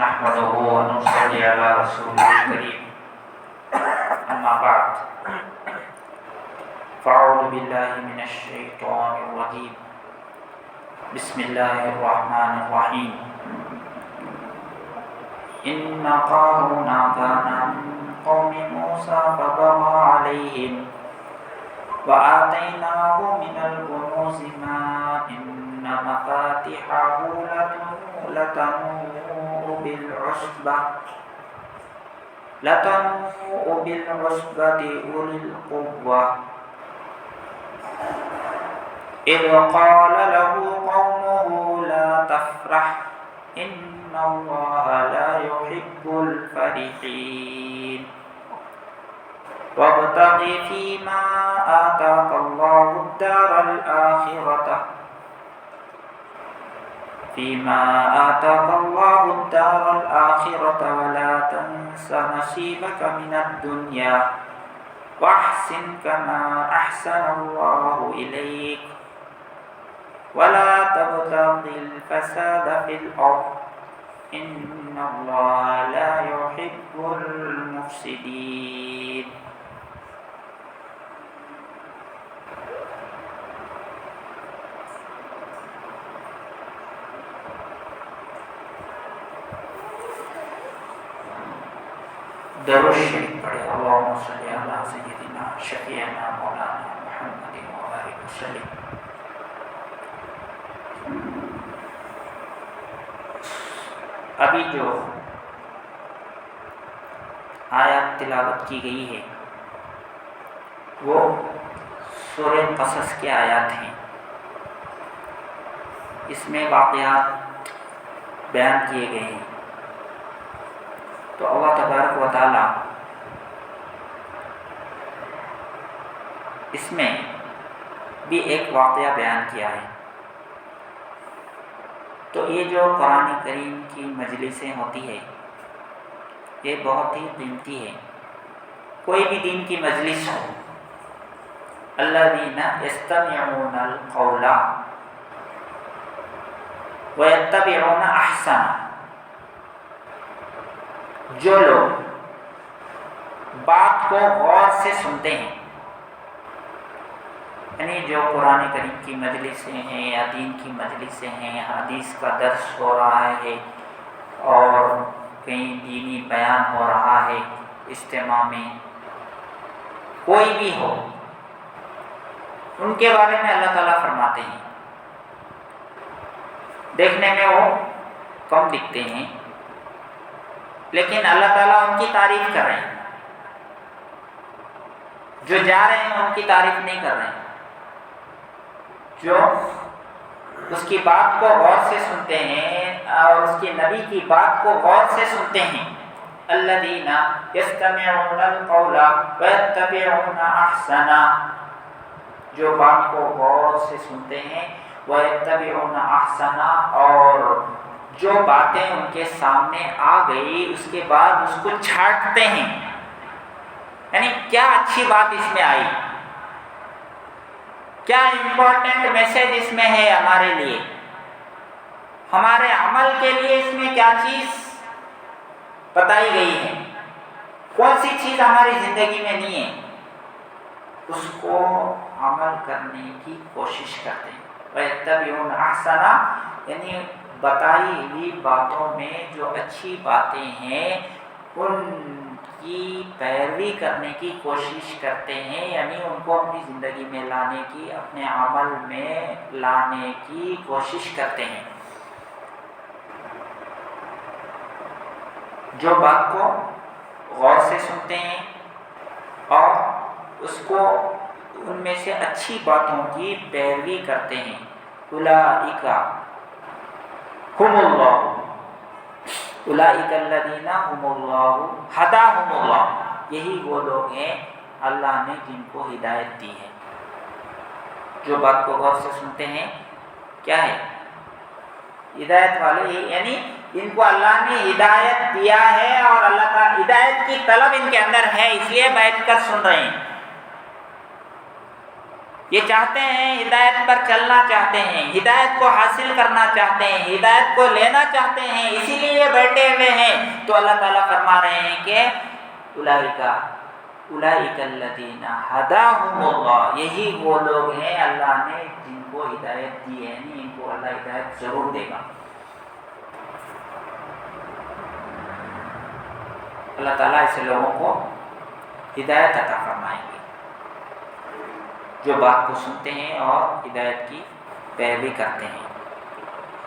نحمده ونصلي على رسوله الكريم أما بعد فأعوذ بالله من الشيطان الرجيم بسم الله الرحمن الرحيم إن قارون كان من قوم موسى فبغى عليهم وآتيناه من الكنوز ما إن مفاتحه لتنوء بالعصبة أولي القوة إذ قال له قومه لا تفرح إن الله لا يحب الفرحين وابتغ فيما آتاك الله الدار الآخرة ولا تنس نصيبك من الدنيا وأحسن كما أحسن الله إليك ولا تبتغ الفساد في الأرض إن الله لا يحب المفسدين. درود شریف پڑھے اللہم صلی علی سیدنا شفیعنا مولانا محمد وبارک وسلم. ابھی جو آیات تلاوت کی گئی ہے وہ سورہ قصص کے آیات ہیں. اس میں واقعات بیان کیے گئے ہیں. تو اللہ تبارک و تعالی اس میں بھی ایک واقعہ بیان کیا ہے. تو یہ جو قرآن کریم کی مجلسیں ہوتی ہے یہ بہت ہی قیمتی ہے. کوئی بھی دین کی مجلس ہو الذین یستمعون القول ویتبعون احسنہ، جو لوگ بات کو غور سے سنتے ہیں، یعنی جو قرآن کریم کی مجلسیں ہیں یا دین کی مجلسیں ہیں، حدیث کا درس ہو رہا ہے اور کہیں دینی بیان ہو رہا ہے، اجتماع میں کوئی بھی ہو، ان کے بارے میں اللہ تعالیٰ فرماتے ہیں دیکھنے میں وہ کم دکھتے ہیں لیکن اللہ تعالیٰ ان کی تعریف کر رہے ہیں. جو جا رہے ہیں ان کی تعریف نہیں کر رہے ہیں. جو اس کی بات کو غور سے سنتے ہیں اور اس کے نبی کی بات کو غور سے سنتے ہیں، الذین یستمعون القول ویتبعون احسنہ، جو بات کو غور سے سنتے ہیں، ویتبعون احسنہ، اور جو باتیں ان کے سامنے آ گئی اس کے بعد اس کو چھانٹتے ہیں، یعنی کیا اچھی بات اس میں آئی، کیا امپورٹنٹ میسج اس میں ہے ہمارے لیے، ہمارے عمل کے لیے اس میں کیا چیز بتائی گئی ہے، کون سی چیز ہماری زندگی میں نہیں ہے، اس کو عمل کرنے کی کوشش کرتے ہیں. وَيَتَّبِعُونَ أَحْسَنَ، یعنی بتائی ہوئی باتوں میں جو اچھی باتیں ہیں ان کی پیروی کرنے کی کوشش کرتے ہیں، یعنی ان کو اپنی زندگی میں لانے کی، اپنے عمل میں لانے کی کوشش کرتے ہیں. جو بات کو غور سے سنتے ہیں اور اس کو ان میں سے اچھی باتوں کی پیروی کرتے ہیں، اولئک ہم اللہ، اولئک الذین ہم اللہ ہداہم اللہ، یہی وہ لوگ ہیں اللہ نے جن کو ہدایت دی ہے. جو بات کو غور سے سنتے ہیں کیا ہے ہدایت والے، یعنی ان کو اللہ نے ہدایت دیا ہے اور اللہ کا ہدایت کی طلب ان کے اندر ہے، اس لیے بیٹھ کر سن رہے ہیں. یہ چاہتے ہیں ہدایت پر چلنا چاہتے ہیں، ہدایت کو حاصل کرنا چاہتے ہیں، ہدایت کو لینا چاہتے ہیں، اسی لیے یہ بیٹھے ہوئے ہیں۔ تو اللہ تعالیٰ فرما رہے ہیں کہ اولئک الذین ھداھم اللہ، یہی وہ لوگ ہیں اللہ نے جن کو ہدایت دی ہے، یعنی ان کو اللہ ہدایت ضرور دے گا۔ اللہ تعالیٰ ایسے لوگوں کو ہدایت عطا فرمائیں گے جو بات کو سنتے ہیں اور ہدایت کی پیروی کرتے ہیں۔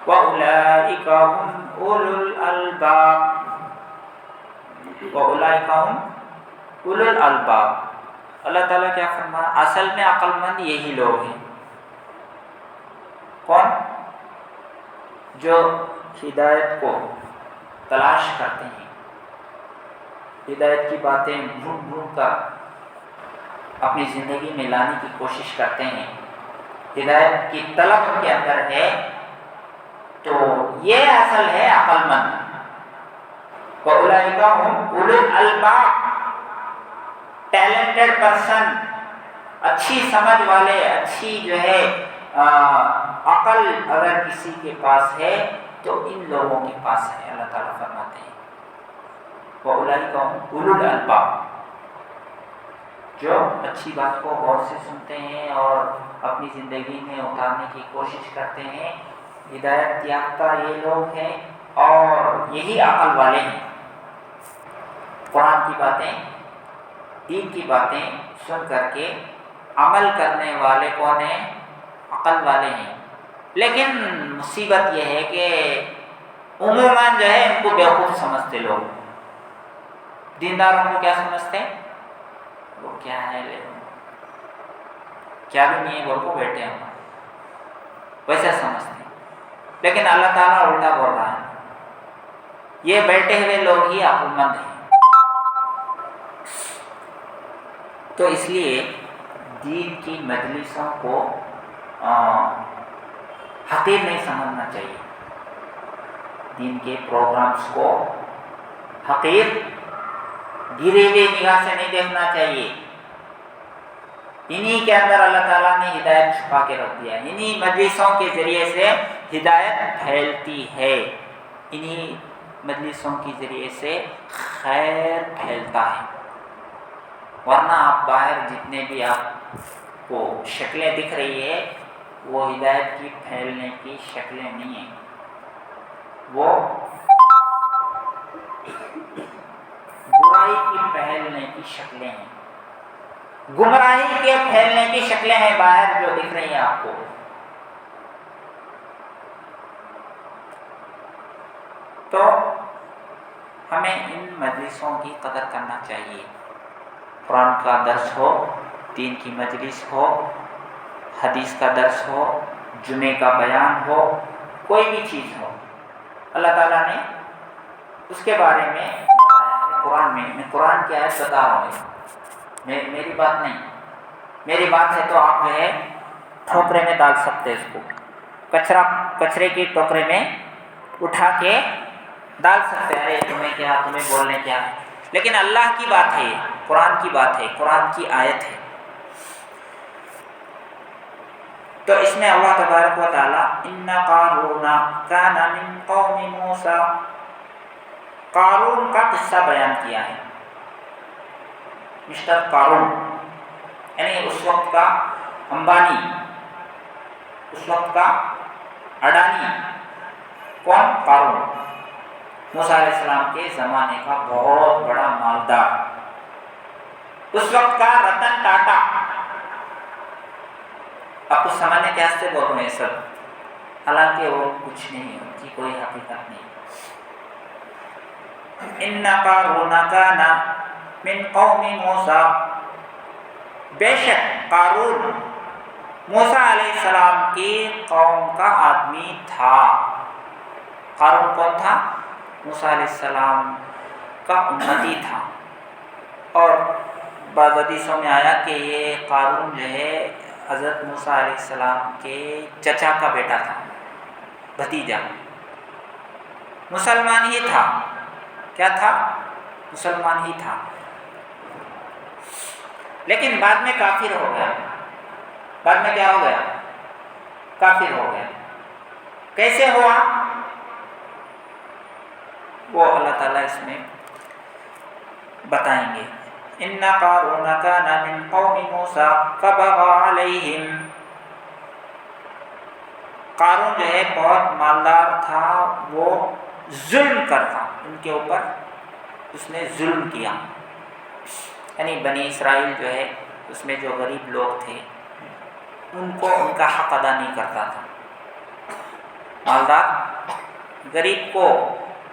وَأُولَئِكَ هُمْ أُولُو الْأَلْبَابِ، وَأُولَئِكَ هُمْ أُولُو الْأَلْبَابِ۔ اللہ تعالیٰ کیا فرمایا؟ اصل میں عقل مند یہی لوگ ہیں۔ کون؟ جو ہدایت کو تلاش کرتے ہیں، ہدایت کی باتیں ڈھونڈ ڈھونڈ کر اپنی زندگی میں لانے کی کوشش کرتے ہیں، ہدایت کی طلب ان کے اندر ہے، تو یہ اصل ہے عقل مند۔ وَأُولَئِكَ هُمْ أُولُو الْأَلْبَابِ، ٹیلنٹڈ پرسن، اچھی سمجھ والے، اچھی جو ہے عقل اگر کسی کے پاس ہے تو ان لوگوں کے پاس ہے۔ اللہ تعالیٰ فرماتے ہیں وَأُولَئِكَ هُمْ أُولُو الْأَلْبَابِ، جو اچھی بات کو غور سے سنتے ہیں اور اپنی زندگی میں اتارنے کی کوشش کرتے ہیں، ہدایت یافتہ یہ لوگ ہیں اور یہی عقل والے ہیں۔ قرآن کی باتیں، دین کی باتیں سن کر کے عمل کرنے والے کون ہیں؟ عقل والے ہیں۔ لیکن مصیبت یہ ہے کہ عموماً جو ہے ان کو بیوقوف سمجھتے لوگ، دینداروں کو کیا سمجھتے ہیں؟ وہ کیا ہے، کیا بھی نہیں ہے، وہ کو بیٹھے ہیں، ویسا سمجھتے ہیں۔ لیکن اللہ تعالیٰ الٹا بول رہا ہے، یہ بیٹھے ہوئے لوگ ہی عقل مند ہیں۔ تو اس لیے دین کی مجلسوں کو حقیر نہیں سمجھنا چاہیے، دین کے پروگرامز کو حقیر گرے ہوئے نگاہ سے نہیں دیکھنا چاہیے۔ انہی کے اندر اللہ تعالیٰ نے ہدایت چھپا کے رکھ دیا ہے، انہی مجلسوں کے ذریعے سے ہدایت پھیلتی ہے، انہی مجلسوں کے ذریعے سے خیر پھیلتا ہے۔ ورنہ آپ باہر جتنے بھی آپ کو شکلیں دکھ رہی ہے وہ ہدایت کی پھیلنے کی شکلیں نہیں ہیں، وہ برائی کی پھیلنے کی شکلیں ہیں، گمراہی کے پھیلنے کی شکلیں ہیں باہر جو دکھ رہی ہیں آپ کو۔ تو ہمیں ان مجلسوں کی قدر کرنا چاہیے، قرآن کا درس ہو، دین کی مجلس ہو، حدیث کا درس ہو، جمعے کا بیان ہو، کوئی بھی چیز ہو، اللہ تعالیٰ نے اس کے بارے میں بتایا ہے قرآن میں قرآن کی آیت بتا رہا ہوں، میری بات نہیں، میری بات ہے تو آپ جو ہے ٹھوکرے میں ڈال سکتے اس کو، کچرے کی ٹوکرے میں اٹھا کے ڈال سکتے ہیں، ارے تمہیں بولنے کیا ہے، لیکن اللہ کی بات ہے، قرآن کی بات ہے، قرآن کی آیت ہے۔ تو اس میں اللہ تبارک و تعالیٰ ان قارون کان من قوم موسیٰ، قارون کا قصہ بیان کیا ہے، مسٹر قارون یعنی اس وقت کا امبانی، اس وقت کا اڈانی، کون؟ قارون، موسیٰ علیہ السلام کے زمانے کا بہت بڑا مالدار، اس وقت کا رتن ٹاٹا۔ آپ کو سمجھنے کے واسطے بول رہے ہیں سب، حالانکہ وہ کچھ نہیں ہے، ان کی کوئی حقیقت نہیں۔ ان قارون کان من قوم موسیٰ، بے شک قارون موسیٰ علیہ السلام کی قوم کا آدمی تھا۔ قارون کون تھا؟ موسیٰ علیہ السلام کا امتی تھا، اور بعض حدیثوں میں آیا کہ یہ قارون جو ہے حضرت موسیٰ علیہ السلام کے چچا کا بیٹا تھا، بھتیجا، مسلمان ہی تھا۔ کیا تھا؟ مسلمان ہی تھا، لیکن بعد میں کافر ہو گیا، بعد میں کیا ہو گیا؟ کافر ہو گیا۔ کیسے ہوا؟ وہ اللہ تعالیٰ اس میں بتائیں گے۔ ان قارون کان من قوم موسیٰ فبغى علیہم۔ قارون جو ہے بہت مالدار تھا، وہ ظلم کرتا ان کے اوپر، اس نے ظلم کیا، یعنی بنی اسرائیل جو ہے اس میں جو غریب لوگ تھے ان کو ان کا حق ادا نہیں کرتا تھا۔ مالدار غریب کو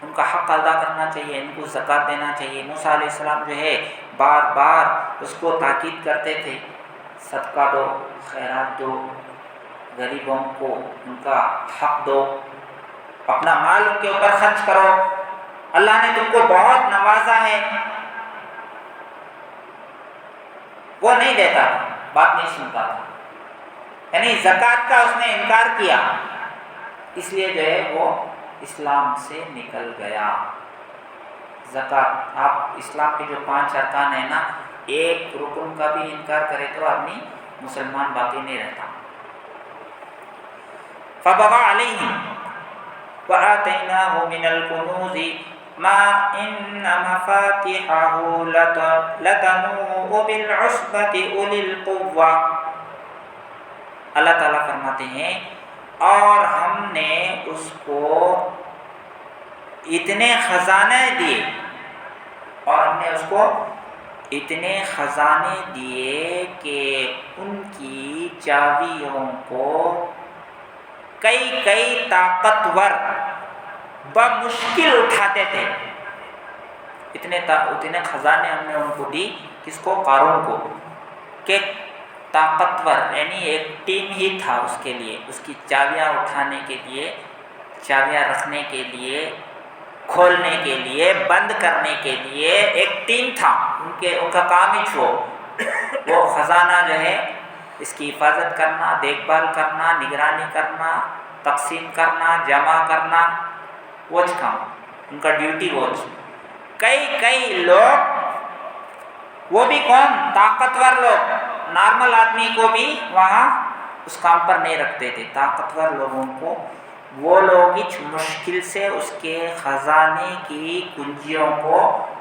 ان کا حق ادا کرنا چاہیے، ان کو زکوٰۃ دینا چاہیے۔ موسیٰ علیہ السلام جو ہے بار بار اس کو تاکید کرتے تھے، صدقہ دو، خیرات دو، غریبوں کو ان کا حق دو، اپنا مال ان کے اوپر خرچ کرو، اللہ نے تم کو بہت نوازا ہے۔ وہ نہیں دیتا تھا، بات نہیں سنتا تھا، یعنی زکوٰۃ کا اس نے انکار کیا، اس لیے جو ہے وہ اسلام سے نکل گیا۔ زکوٰۃ، آپ اسلام کے جو 5 ارکان ہیں نا، ایک رکن کا بھی انکار کرے تو آدمی مسلمان باقی نہیں رہتا۔ فبغى علیہم وآتیناہ من الکنوز ما ان مفاتحہ لتنوء بالعصبۃ اولی القوہ۔ اللہ تعالیٰ فرماتے ہیں اور ہم نے اس کو اتنے خزانے دیے، اور ہم نے اس کو اتنے خزانے دیے کہ ان کی چابیوں کو کئی طاقتور بمشکل اٹھاتے تھے۔ اتنے خزانے ہم نے ان کو دی، کس کو؟ قارون کو، کہ طاقتور، یعنی ایک ٹیم ہی تھا اس کے لیے، اس کی چابیاں اٹھانے کے لیے، چابیاں رکھنے کے لیے، کھولنے کے لیے، بند کرنے کے لیے ایک ٹیم تھا، ان کا کام ہی وہ خزانہ جو ہے اس کی حفاظت کرنا، دیکھ بھال کرنا، نگرانی کرنا، تقسیم کرنا، جمع کرنا، وہ کام ان کا ڈیوٹی۔ کئی لوگ، وہ بھی کون؟ طاقتور لوگ، نارمل آدمی کو بھی وہاں اس کام پر نہیں رکھتے تھے، طاقتور لوگوں کو وہ لوگ ہی مشکل سے اس کے خزانے کی کنجیوں کو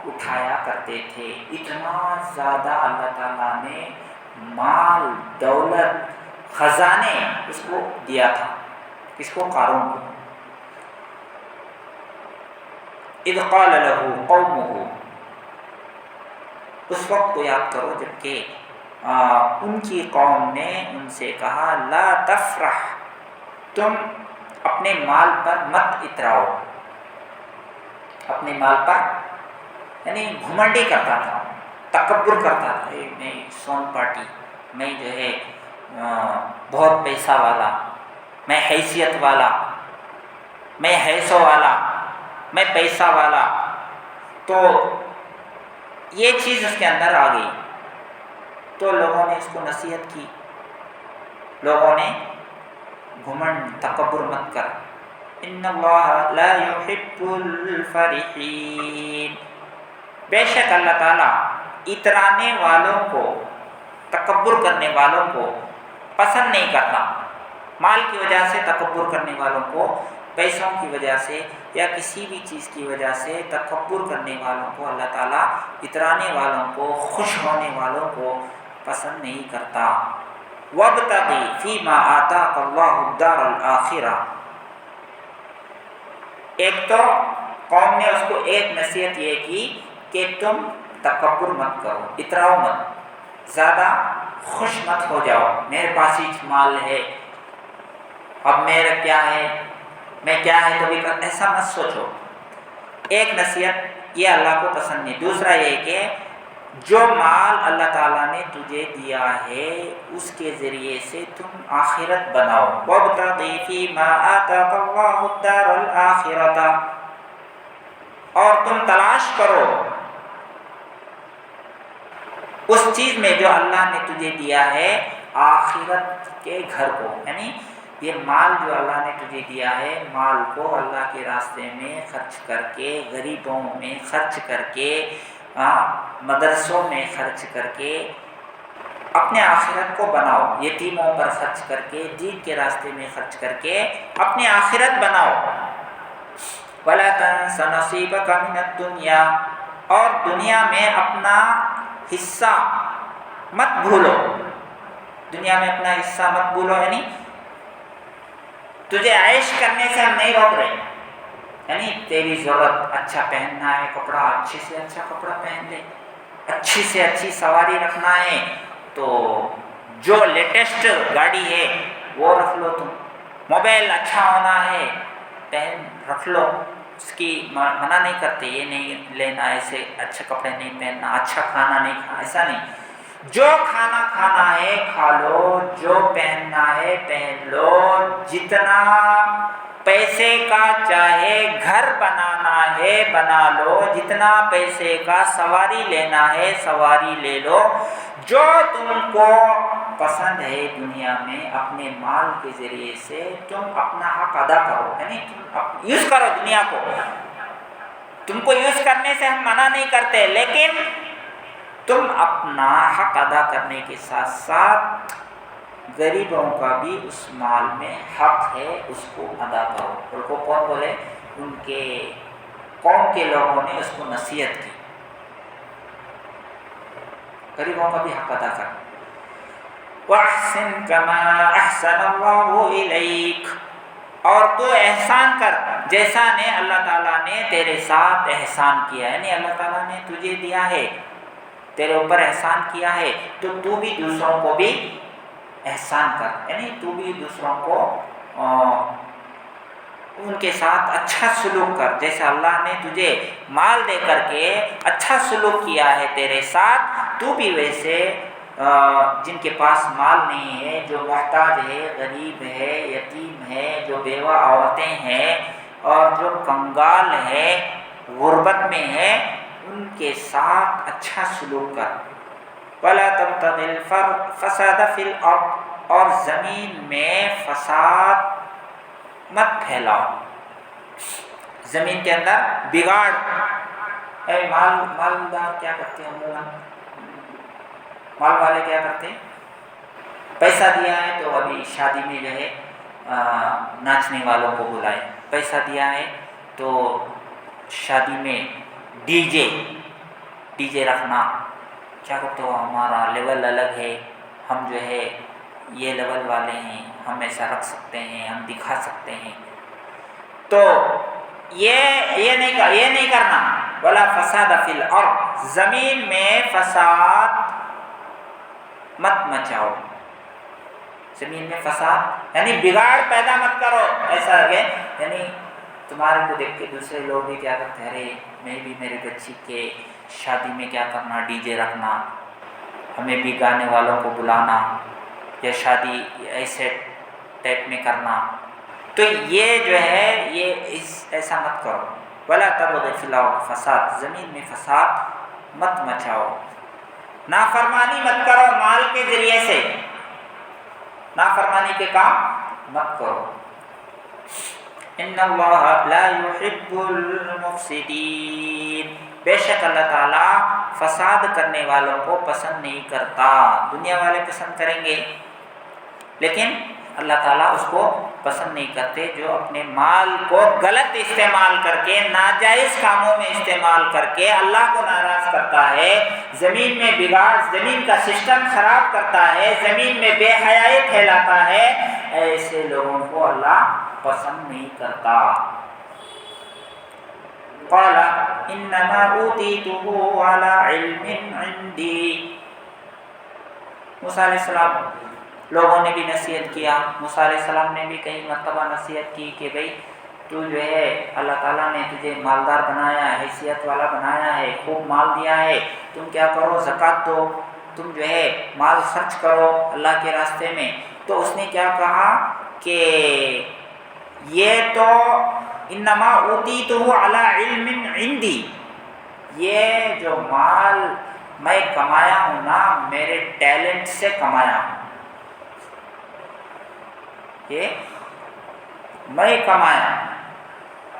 اٹھایا کرتے تھے۔ اتنا زیادہ اللہ تعالیٰ نے مال، دولت، خزانے اس کو دیا تھا، کس کو؟ قارون کو۔ اذ قال له قومه، اس وقت کو یاد کرو جب کہ ان کی قوم نے ان سے کہا لا تفرح، تم اپنے مال پر مت اتراؤ، اپنے مال پر، یعنی گھمنڈی کرتا تھا، تکبر کرتا تھا، میں سون پارٹی، میں جو ہے بہت پیسہ والا، میں حیثیت والا، میں حیثو والا، میں پیسہ والا۔ تو یہ چیز اس کے اندر آ گئی، تو لوگوں نے اس کو نصیحت کی، لوگوں نے گھمنڈ، تکبر مت کر، ان اللہ لا يحب الفرحین، بے شک اللہ تعالیٰ اترانے والوں کو، تکبر کرنے والوں کو پسند نہیں کرتا۔ مال کی وجہ سے تکبر کرنے والوں کو، پیسوں کی وجہ سے یا کسی بھی چیز کی وجہ سے تکبر کرنے والوں کو اللہ تعالیٰ اترانے والوں کو، خوش ہونے والوں کو پسند نہیں کرتا۔ وَابْتَغِ فِيمَا آتَاكَ اللَّهُ الدَّارَ الْآخِرَةَ، ایک تو قوم نے اس کو ایک نصیحت یہ کی کہ تم تکبر مت کرو، اتراؤ مت، زیادہ خوش مت ہو جاؤ، میرے پاس ہی مال ہے، اب میرا کیا ہے، میں کیا ہے تو بھی کر، ایسا مت سوچو۔ ایک نصیحت یہ اللہ کو پسند نہیں۔ دوسرا یہ کہ جو مال اللہ تعالیٰ نے تجھے دیا ہے اس کے ذریعے سے تم آخرت بناؤ۔ وَابْتَغِ فِيمَا آتَاكَ اللَّهُ الدَّارَ الْآخِرَةَ، اور تم تلاش کرو اس چیز میں جو اللہ نے تجھے دیا ہے، آخرت کے گھر کو، یعنی یہ مال جو اللہ نے تجھے دیا ہے، مال کو اللہ کے راستے میں خرچ کر کے، غریبوں میں خرچ کر کے، مدرسوں میں خرچ کر کے، اپنے آخرت کو بناؤ، یتیموں پر خرچ کر کے، دین کے راستے میں خرچ کر کے اپنی آخرت بناؤ۔ وَلَا تَنْسَ نَصِيبَكَ مِنَ الدُّنْيَا، اور دنیا میں اپنا حصہ مت بھولو، دنیا میں اپنا حصہ مت بھولو، یعنی تجھے عیش کرنے سے ہم نہیں روک رہے، یعنی تیری ضرورت اچھا پہننا ہے کپڑا، اچھے سے اچھا کپڑا پہن لے، اچھی سے اچھی سواری رکھنا ہے تو جو لیٹسٹ گاڑی ہے وہ رکھ لو، تم موبائل اچھا ہونا ہے پہن رکھ لو، اس کی منع نہیں کرتے، یہ نہیں لینا، ایسے اچھے کپڑے نہیں پہننا، اچھا کھانا نہیں کھانا، ایسا نہیں، جو کھانا کھانا ہے کھا لو، جو پہننا ہے پہن لو، جتنا پیسے کا چاہے گھر بنانا ہے بنا لو، جتنا پیسے کا سواری لینا ہے سواری لے لو، جو تم کو پسند ہے دنیا میں اپنے مال کے ذریعے سے تم اپنا حق ادا کرو، یعنی تم یوز کرو دنیا کو، تم کو یوز کرنے سے ہم منع نہیں کرتے، لیکن تم اپنا حق ادا کرنے کے ساتھ ساتھ غریبوں کا بھی اس مال میں حق ہے، اس کو ادا کرو۔ ان کو کون بولے؟ ان کے قوم کے لوگوں نے اس کو نصیحت کی، غریبوں کا بھی حق ادا کرو۔ وَأَحْسِن كَمَا أَحْسَنَ اللَّهُ إِلَيْكَ، اور تو احسان کر جیسا نے اللہ تعالیٰ نے تیرے ساتھ احسان کیا، یعنی اللہ تعالیٰ نے تجھے دیا ہے، تیرے اوپر احسان کیا ہے، تو بھی دوسروں کو بھی احسان کر، یعنی تو بھی دوسروں کو ان کے ساتھ اچھا سلوک کر، جیسے اللہ نے تجھے مال دے کر کے اچھا سلوک کیا ہے تیرے ساتھ، تو بھی ویسے جن کے پاس مال نہیں ہے، جو محتاج ہے، غریب ہے، یتیم ہے، جو بیوہ عورتیں ہیں اور جو کنگال ہے، غربت میں ہے، ان کے ساتھ اچھا سلوک کر۔ وَلَا تَبْتَغِ الْفَسَادَ فِي الْأَرْضِ، اور زمین میں فساد مت پھیلاؤ، زمین کے اندر بگاڑ۔ مالدار کیا کرتے ہیں؟ ہم لوگ مال والے کیا کرتے ہیں؟ پیسہ دیا ہے تو ابھی شادی میں جو ہے ناچنے والوں کو بلائے، پیسہ دیا ہے تو شادی میں ڈی جے رکھنا، کیا کرتے ہو؟ ہمارا لیول الگ ہے، ہم جو ہے یہ لیول والے ہیں، ہم ایسا رکھ سکتے ہیں، ہم دکھا سکتے ہیں، تو یہ نہیں کرنا۔ ولا فساد فی الارض، زمین میں فساد مت مچاؤ، زمین میں فساد یعنی بگاڑ پیدا مت کرو، ایسا ہے یعنی تمہارے کو دیکھ کے دوسرے لوگ بھی کیا کرتے ہیں، ارے میں بھی میرے بچی کے شادی میں کیا کرنا، ڈی جے رکھنا، ہمیں بھی گانے والوں کو بلانا، یا شادی ایسے ٹائپ میں کرنا، تو یہ جو ہے یہ ایسا مت کرو۔ ولا تبغ فی الارض فساد، زمین میں فساد مت مچاؤ، نافرمانی مت کرو مال کے ذریعے سے، نافرمانی کے کام مت کرو۔ ان اللہ لا يحب المفسدین، بے شک اللہ تعالیٰ فساد کرنے والوں کو پسند نہیں کرتا۔ دنیا والے پسند کریں گے لیکن اللہ تعالیٰ اس کو پسند نہیں کرتے، جو اپنے مال کو غلط استعمال کر کے، ناجائز کاموں میں استعمال کر کے اللہ کو ناراض کرتا ہے، زمین میں بگاڑ، زمین کا سسٹم خراب کرتا ہے، زمین میں بے حیائی پھیلاتا ہے، ایسے لوگوں کو اللہ پسند نہیں کرتا۔ قال انما اوتیتہ علی علم عندی، موسیٰ علیہ السلام لوگوں نے بھی نصیحت کیا، موسیٰ علیہ السلام نے بھی کئی مرتبہ نصیحت کی کہ بھئی تو جو ہے اللہ تعالیٰ نے تجھے مالدار بنایا ہے، حیثیت والا بنایا ہے، خوب مال دیا ہے، تم کیا کرو، زکوٰۃ دو، تم جو ہے مال خرچ کرو اللہ کے راستے میں۔ تو اس نے کیا کہا کہ یہ تو انما اوتیتہ علی علم عندی، یہ جو مال میں کمایا ہوں نا، میرے ٹیلنٹ سے کمایا ہوں، یہ میں کمایا ہوں،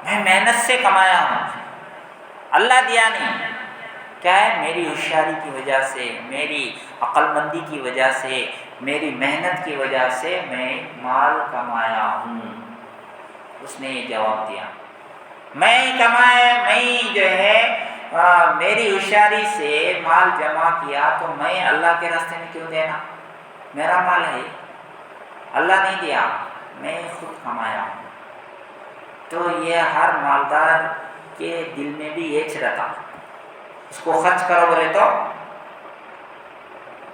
میں محنت سے کمایا ہوں، اللہ دیا نہیں۔ کیا ہے؟ میری ہوشیاری کی وجہ سے، میری عقل مندی کی وجہ سے، میری محنت کی وجہ سے میں مال کمایا ہوں۔ اس نے یہ جواب دیا، میں کمایا، میں جو ہے میری ہوشیاری سے مال جمع کیا، تو میں اللہ کے راستے میں کیوں دینا؟ میرا مال ہے، اللہ نہیں دیا، میں خود کمایا ہوں۔ تو یہ ہر مالدار کے دل میں بھی یہ رہتا، اس کو خرچ کرو بولے تو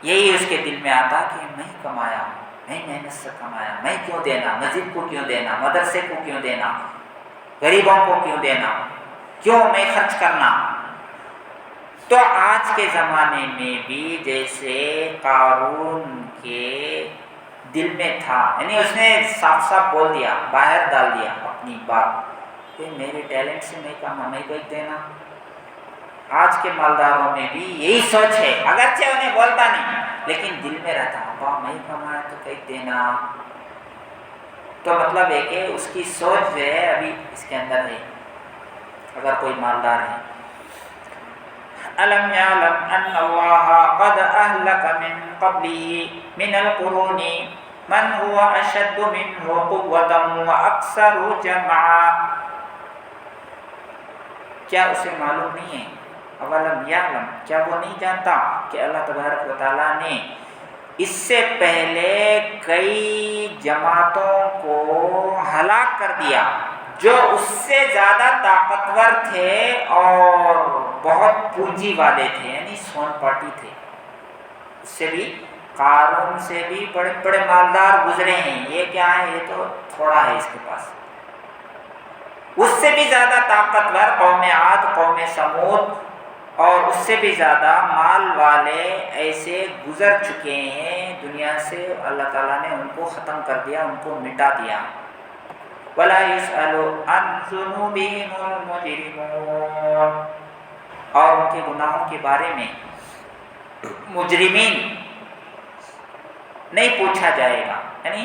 یہی اس کے دل میں آتا کہ میں کمایا ہوں، میں محنت سے کمایا، میں کیوں دینا؟ مسجد کو کیوں دینا؟ مدرسے کو کیوں دینا؟ غریبوں کو کیوں دینا؟ کیوں میں خرچ کرنا؟ تو آج کے زمانے میں بھی جیسے قارون کے دل میں تھا، یعنی اس نے صاف صاف بول دیا، باہر ڈال دیا اپنی بات کہ میرے ٹیلنٹ سے میں کما، میں کوئی دینا۔ آج کے مالداروں میں بھی یہی سوچ ہے، اگرچہ انہیں بولتا نہیں لیکن دل میں رہتا، ابا میں کمایا تو کہیں دینا۔ تو مطلب ہے کہ اس کی سوچ جو ہے ابھی اس کے اندر ہے، اگر کوئی مالدار ہے۔ أَلَمْ يَعْلَمْ أَنَّ اللَّهَ قَدْ أَهْلَكَ مِنْ قَبْلِهِ مِنَ الْقُرُونِ مَنْ هُوَ أَشَدُّ مِنْهُ قُوَّةً وَأَكْثَرُ جَمْعًا۔ کیا اسے معلوم نہیں ہے؟ اولم یعلم، کیا وہ نہیں جانتا کہ اللہ تبارک و تعالیٰ نے اس سے پہلے کئی جماعتوں کو ہلاک کر دیا جو اس سے زیادہ طاقتور تھے اور بہت پونجی والے تھے، یعنی سون پاٹی تھے۔ اس سے بھی، قارون سے بھی بڑے بڑے مالدار گزرے ہیں، یہ کیا ہے؟ یہ تو تھوڑا ہے اس کے پاس۔ اس سے بھی زیادہ طاقتور قوم عاد، قوم سمود، اور اس سے بھی زیادہ مال والے ایسے گزر چکے ہیں دنیا سے، اللہ تعالیٰ نے ان کو ختم کر دیا، ان کو مٹا دیا۔ وَلَا يُسْأَلُ عَنْ ذُنُوبِهِمُ الْمُجْرِمُونَ، اور ان کے گناہوں کے بارے میں مجرمین نہیں پوچھا جائے گا، یعنی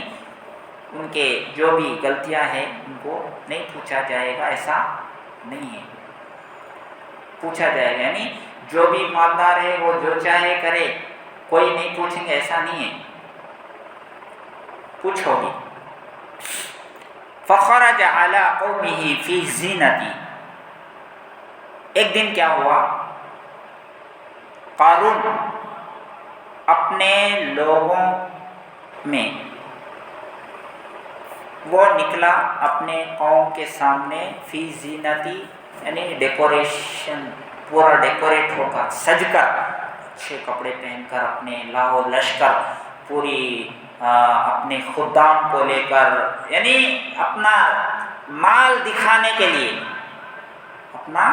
ان کے جو بھی غلطیاں ہیں ان کو نہیں پوچھا جائے گا، ایسا نہیں ہے، پوچھا جائے گا۔ یعنی جو بھی مالدار ہے وہ جو چاہے کرے، کوئی نہیں پوچھیں گے، ایسا نہیں ہے، پوچھ ہوگی۔ فخرج علی قومہ فی زینتی، ایک دن کیا ہوا؟ قارون اپنے لوگوں میں وہ نکلا اپنے قوم کے سامنے، فی زینتی یعنی ڈیکوریشن، پورا ڈیکوریٹ ہو کر، سج کر، اچھے کپڑے پہن کر، اپنے لاؤ لشکر، پوری اپنے خدام کو لے کر، یعنی اپنا مال دکھانے کے لیے، اپنا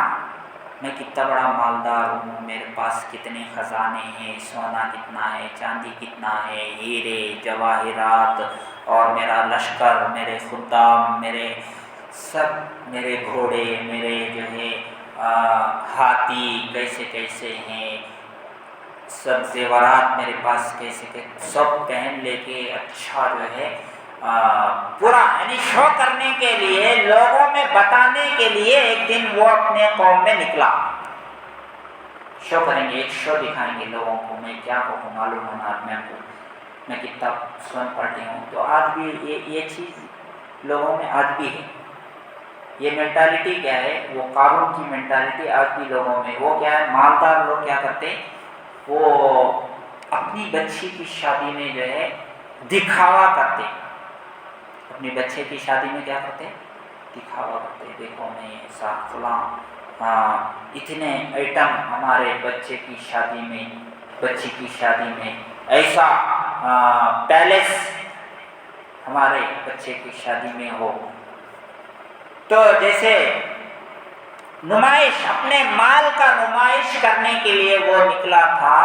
میں کتنا بڑا مالدار ہوں، میرے پاس کتنے خزانے ہیں، سونا کتنا ہے، چاندی کتنا ہے، ہیرے جواہرات، اور میرا لشکر، میرے خدام، میرے سب، میرے گھوڑے، میرے جو ہے ہاتھی کیسے کیسے ہیں، سب زیورات میرے پاس کیسے کیسے، سب پہن لے کے اچھا جو ہے پورا، یعنی شو کرنے کے لیے، لوگوں میں بتانے کے لیے ایک دن وہ اپنے قوم میں نکلا، شو کریں گے، ایک شو دکھائیں گے لوگوں کو، میں کیا ہوں، معلوم ہونا میں کو، میں کتنا سون پاٹی ہوں۔ تو آج بھی یہ چیز لوگوں میں آج بھی ہے، یہ مینٹالٹی کیا ہے؟ وہ قارون کی مینٹالٹی آج بھی لوگوں میں، وہ کیا ہے؟ مالدار لوگ کیا کرتے؟ وہ اپنی بچی کی شادی میں جو ہے دکھاوا کرتے، اپنی بچے کی شادی میں کیا کرتے؟ دکھاوا کرتے، دیکھو میں ایسا فلاں، اتنے آئٹم ہمارے بچے کی شادی میں، بچی کی شادی میں، ایسا پیلس ہمارے بچے کی شادی میں ہو۔ تو جیسے نمائش، اپنے مال کا نمائش کرنے کے لیے وہ نکلا تھا،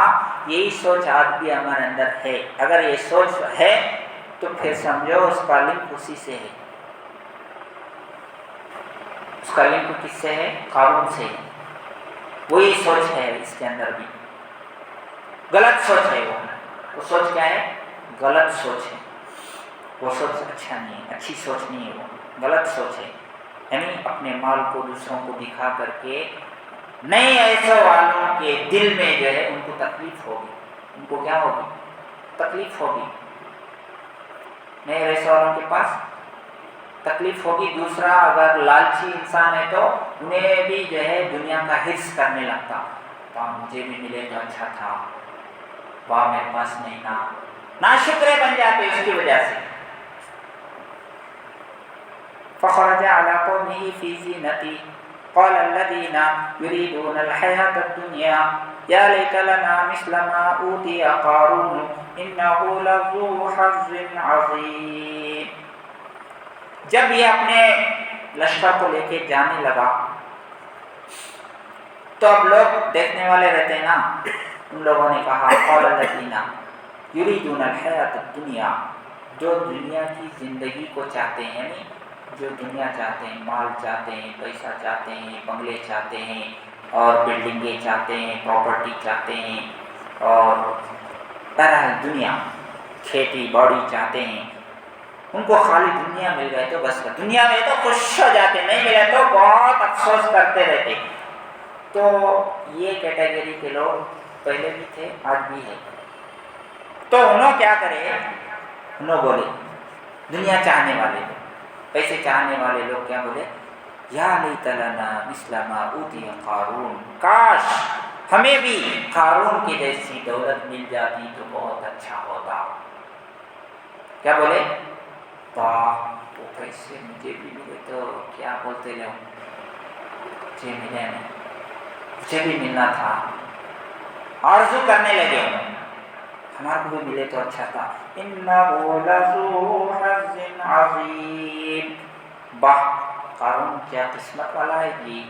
یہی سوچ آج بھی ہمارے اندر ہے۔ اگر یہ سوچ ہے تو پھر سمجھو اس کا لنک اسی سے ہے، اس کا لنک کس سے ہے؟ قارون سے ہے، وہی سوچ ہے اس کے اندر بھی، غلط سوچ ہے وہ سوچ کیا ہے؟ غلط سوچ ہے، وہ سوچ اچھا نہیں ہے، اچھی سوچ نہیں ہے، وہ غلط سوچ ہے، یعنی اپنے مال کو دوسروں کو دکھا کر کے نہیں ایسے والوں کے دل میں جو ہے ان کو تکلیف ہوگی، ان کو کیا ہوگی؟ تکلیف ہوگی، نہیں ایسے والوں کے پاس تکلیف ہوگی۔ دوسرا اگر لالچی انسان ہے تو انہیں بھی جو ہے دنیا کا حرص کرنے لگتا، مجھے بھی ملے تو اچھا تھا، واہ میرے پاس نہیں نا، ناشکرے بن جاتے اس کی وجہ سے۔ فخرج على قومه في زينته قال الذين يريدون الحياة الدنيا يا ليت لنا مثل ما أوتي قارون إنه لذو حظ عظيم۔ جب یہ اپنے لشکر کو لے کے جانے لگا تو اب لوگ دیکھنے والے رہتے ہیں نا، ان لوگوں نے کہا قال الذين يريدون الحياة الدنيا، جو دنیا کی زندگی کو چاہتے ہیں، یعنی جو دنیا چاہتے ہیں، مال چاہتے ہیں، پیسہ چاہتے ہیں، بنگلے چاہتے ہیں اور بلڈنگیں چاہتے ہیں، پراپرٹی چاہتے ہیں اور طرح دنیا، کھیتی باڑی چاہتے ہیں، ان کو خالی دنیا مل گئے تو بس، دنیا میں تو خوش ہو جاتے، نہیں ملے تو بہت افسوس کرتے رہتے۔ تو یہ کیٹیگری کے لوگ پہلے بھی تھے، آج بھی ہے۔ تو انہوں کیا کرے؟ انہوں بولے دنیا چاہنے والے لوگ، پیسے چاہنے والے لوگ کیا بولے؟ یا لیت لنا مثل ما اوتی قارون، کاش ہمیں بھی قارون کی جیسی دولت مل جاتی تو بہت اچھا ہوتا۔ کیا بولے؟ واہ وہ پیسے مجھے بھی ملے تو کیا بولتے لوگ، مجھے ملے نہیں، مجھے بھی ملنا تھا، آرزو کرنے لگے ہمارے کو بھی ملے تو اچھا تھا۔ انہ لذو حظ عظیم، واہ قارون کیا قسمت والا ہے جی،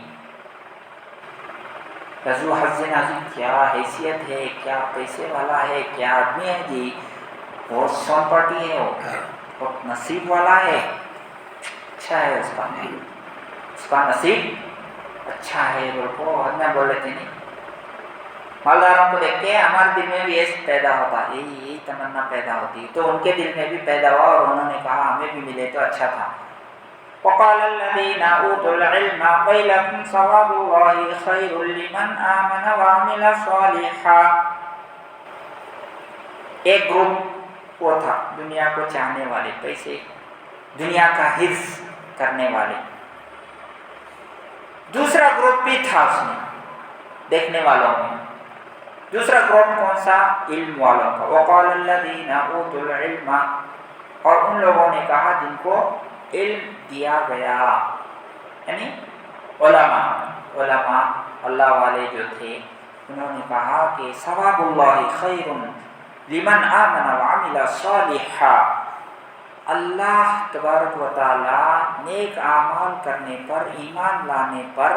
لذو حظ عظیم کیا حیثیت ہے، کیا پیسے والا ہے، کیا آدمی ہے جی، بہت سون پارٹی ہے، وہ بہت نصیب والا ہے، اچھا ہے اس کا نصیب اچھا ہے، وہ ہمیں بول رہے تھے نہیں، مالداروں کو دیکھ کے ہمارے دل میں بھی ایسے پیدا ہوتا، یہی تمنا پیدا ہوتی، تو ان کے دل میں بھی پیدا ہوا اور انہوں نے کہا ہمیں بھی ملے تو اچھا تھا۔ وقال الذين اوتوا العلم ويلكم ثواب الله خير لمن آمن وعمل صالحا۔ ایک گروپ وہ تھا دنیا کو چاہنے والے، پیسے دنیا کا حرص کرنے والے، دوسرا گروپ بھی تھا اس میں دیکھنے والوں میں، دوسرا گروپ کون سا؟ علم والوں کا۔ وقال الذين اوتوا العلم، اور ان لوگوں نے کہا جن کو علم دیا گیا، یعنی علماء اللہ والے جو تھے، انہوں نے کہا کہ ثواب اللہ خیر لمن آمن وعمل صالحا، اللہ تبارک و تعالی نیک اعمال کرنے پر، ایمان لانے پر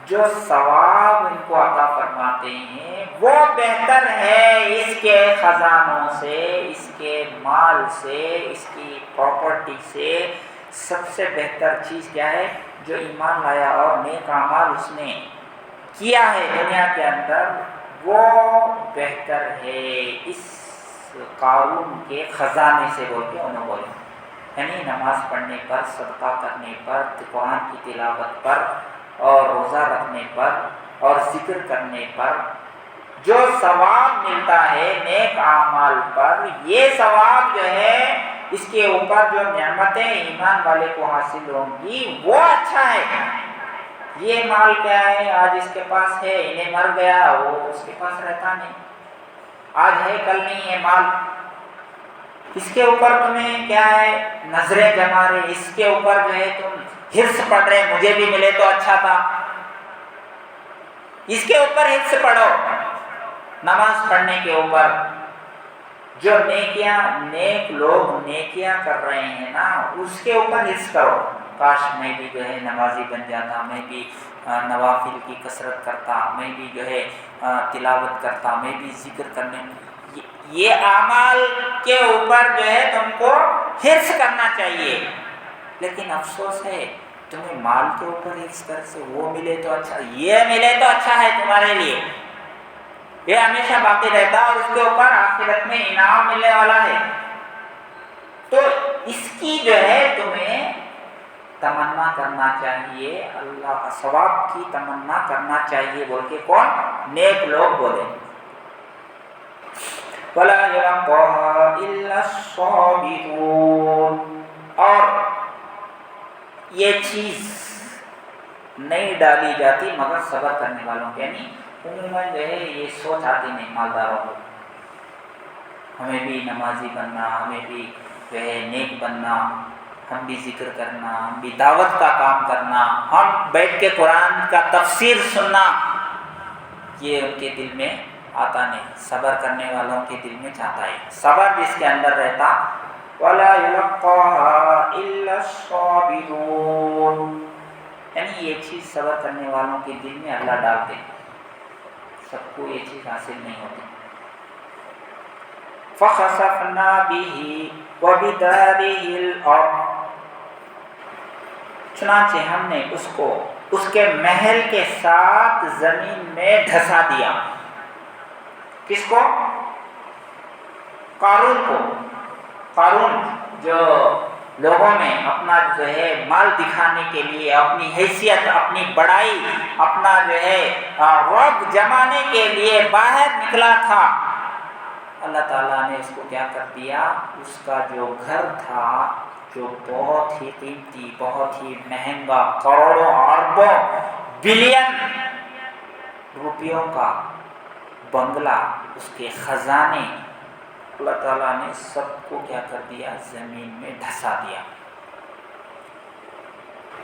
جو ثواب ان کو عطا فرماتے ہیں وہ بہتر ہے اس کے خزانوں سے، اس کے مال سے، اس کی پراپرٹی سے۔ سب سے بہتر چیز کیا ہے؟ جو ایمان لایا اور نیک اعمال اس نے کیا ہے دنیا کے اندر، وہ بہتر ہے اس قارون کے خزانے سے، بول کے انہوں بولے، یعنی نماز پڑھنے پر، صدقہ کرنے پر، قرآن کی تلاوت پر اور روزہ رکھنے پر اور ذکر کرنے پر جو ثواب ملتا ہے نیک اعمال پر، یہ ثواب جو ہے اس کے اوپر جو نعمتیں ایمان والے کو حاصل ہوں گی وہ اچھا ہے۔ یہ مال کیا ہے، آج اس کے پاس ہے، انہیں مر گیا، وہ اس کے پاس رہتا نہیں، آج ہے کل نہیں ہے مال، اس کے اوپر تمہیں کیا ہے نظریں جما رہے، اس کے اوپر جو ہے تم حرص پڑھ رہے، مجھے بھی ملے تو اچھا تھا، اس کے اوپر حرص پڑھو۔ نماز پڑھنے کے اوپر جو نیک لوگ نیکیاں کر رہے ہیں نا، اس کے اوپر حرص کرو، کاش میں بھی جو ہے نمازی بن جاتا، میں بھی نوافل کی کثرت کرتا، میں بھی جو ہے تلاوت کرتا، میں بھی ذکر کرنے، یہ اعمال کے اوپر جو ہے تم کو حرص کرنا چاہیے۔ لیکن افسوس ہے تمہیں مال کے اوپر حرص کر سے، وہ ملے تو اچھا، یہ ملے تو اچھا ہے تمہارے لیے، یہ ہمیشہ باقی رہتا اور اس کے اوپر آخرت میں انعام ملنے والا ہے۔ تو اس کی جو ہے تمہیں تمنا کرنا چاہیے، اللہ ثواب کی تمنا کرنا چاہیے بول کے کون؟ نیک لوگ بولے. وَلَا يَلَقَّاهَا إِلَّا الصَّابِرُونَ. اور یہ چیز نہیں ڈالی جاتی مگر صبر کرنے والوں کے. یعنی عموماً جو ہے یہ سوچ آتی نہیں مالداروں کو، ہمیں بھی نمازی بننا، ہمیں بھی جو ہے نیک بننا، ہم بھی ذکر کرنا، ہم بھی دعوت کا کام کرنا، ہم بیٹھ کے قرآن کا تفسیر سننا، یہ ان کے دل میں آتا نہیں. صبر کرنے والوں کے دل میں چاہتا ہے. صبر جس کے اندر رہتا وَلَا يُلَقَّاهَا إِلَّا الصَّابِرُونَ، یعنی یہ چیز صبر کرنے والوں کے دل میں اللہ ڈالتے. سب کو یہ چیز حاصل نہیں ہوتی. فَخَسَفْنَا بِهِ وَبِدَارِهِ الْأَرْضَ، چنانچہ ہم نے اس کو اس کے محل کے ساتھ زمین میں دھسا دیا. کس کو؟ قارون کو. قارون جو لوگوں میں اپنا جو ہے مال دکھانے کے لیے، اپنی حیثیت، اپنی بڑائی، اپنا جو ہے رعب جمانے کے لیے باہر نکلا تھا، اللہ تعالیٰ نے اس کو کیا کر دیا؟ اس کا جو گھر تھا جو بہت ہی قیمتی، بہت ہی مہنگا، کروڑوں اربوں بلین روپیوں کا بنگلہ، اس کے خزانے، اللہ تعالیٰ نے سب کو کیا کر دیا؟ زمین میں دھسا دیا.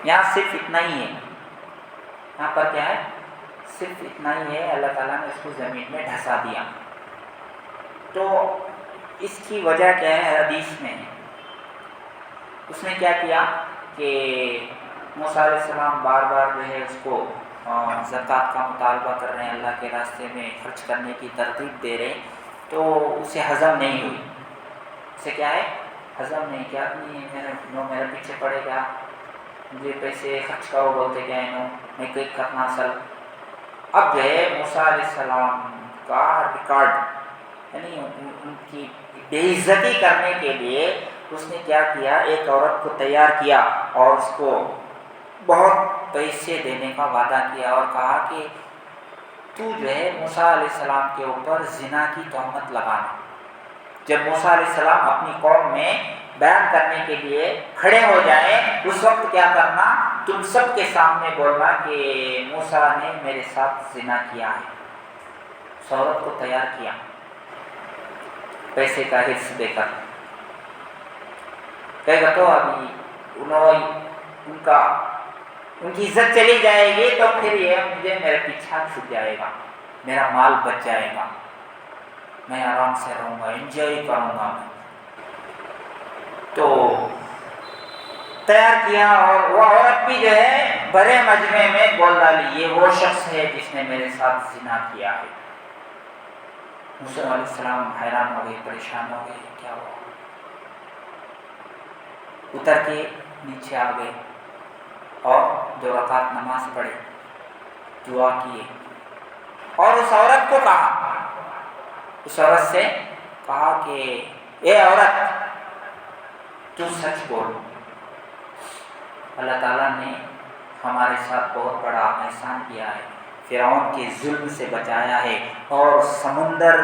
یہاں صرف اتنا ہی ہے، یہاں پر کیا ہے؟ صرف اتنا ہی ہے، اللہ تعالیٰ نے اس کو زمین میں دھسا دیا. تو اس کی وجہ کیا ہے؟ حدیث میں اس نے کیا کیا کہ موسیٰ علیہ السلام بار بار جو ہے اس کو زکوٰۃ کا مطالبہ کر رہے ہیں، اللہ کے راستے میں خرچ کرنے کی ترغیب دے رہے ہیں، تو اسے ہضم نہیں ہوئی. اسے کیا ہے؟ ہضم نہیں کیا. میرا پیچھے پڑے گا، مجھے پیسے خرچ کرو بولتے کیا ہے، میں کوئی کرنا اصل. اب جو ہے موسیٰ علیہ السلام کا ریکارڈ، یعنی ان کی بے عزتی کرنے کے لیے اس نے کیا کیا؟ ایک عورت کو تیار کیا اور اس کو بہت پیسے دینے کا وعدہ کیا اور کہا کہ تو جو ہے موسیٰ علیہ السلام کے اوپر زنا کی تہمت لگانا. جب موسیٰ علیہ السلام اپنی قوم میں بیان کرنے کے لیے کھڑے ہو جائیں، اس وقت کیا کرنا؟ تم سب کے سامنے بولنا کہ موسیٰ نے میرے ساتھ زنا کیا ہے. اس عورت کو تیار کیا پیسے کا حصہ دے کر. کہے گا تو ابھی ان کی عزت چلی جائے گی، تو پھر یہ مجھے میرا پیچھا چھوٹ جائے گا، میرا مال بچ جائے گا، میں آرام سے رہوں گا، انجوائے کروں گا. تو تیار کیا اور وہ عورت بھی جو ہے بڑے مجمع میں بول ڈالی یہ وہ شخص ہے جس نے میرے ساتھ زنا کیا ہے. موسیٰ علیہ السلام حیران ہو گئے، پریشان ہو گئے، کیا ہوا؟ اتر کے نیچے آ گئے اور 2 رکعت نماز پڑھی، دعا کیے اور اس عورت کو کہا، اس عورت سے کہا کہ اے عورت تو سچ بول. اللہ تعالیٰ نے ہمارے ساتھ بہت بڑا احسان کیا ہے، فرعون کے ظلم سے بچایا ہے اور سمندر